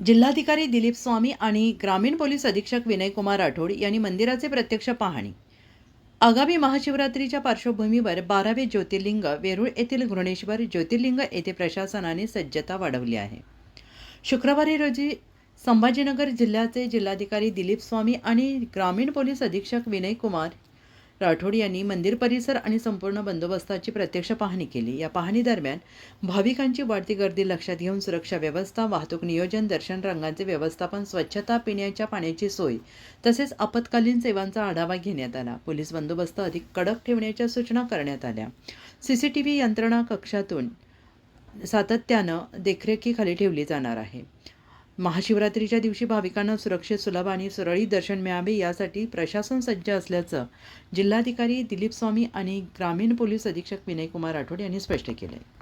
जिल्हाधिकारी दिलीप स्वामी आणि ग्रामीण पोलीस अधीक्षक विनयकुमार राठोड यांनी मंदिराचे प्रत्यक्ष पाहणी. आगामी महाशिवरात्रीच्या पार्श्वभूमीवर 12वे ज्योतिर्लिंग वेरूळ येथील घृणेश्वर ज्योतिर्लिंग येथे प्रशासनाने सज्जता वाढवली आहे. शुक्रवारी रोजी संभाजीनगर जिल्ह्याचे जिल्हाधिकारी दिलीप स्वामी आणि ग्रामीण पोलीस अधीक्षक विनयकुमार राठोड यांनी मंदिर परिसर आणि संपूर्ण बंदोबस्ताची प्रत्यक्ष पाहणी केली. या पाहणीदरम्यान भाविकांची वाढती गर्दी लक्षात घेऊन सुरक्षा व्यवस्था, वाहतूक नियोजन, दर्शन रांगांचे व्यवस्थापन, स्वच्छता, पिण्याच्या पाण्याची सोय तसेच आपत्कालीन सेवांचा आढावा घेण्यात आला. पोलीस बंदोबस्त अधिक कडक ठेवण्याच्या सूचना करण्यात आल्या. सीसीटीव्ही यंत्रणा कक्षातून सातत्यानं देखरेखीखाली ठेवली जाणार आहे. महाशिवरात्रीच्या दिवशी भाविकांना सुरक्षित, सुलभ आणि सुरळीत दर्शन मिळावे यासाठी प्रशासन सज्ज असल्याचं जिल्हाधिकारी दिलीप स्वामी आणि ग्रामीण पोलीस अधीक्षक विनयकुमार राठोड यांनी स्पष्ट केलं आहे.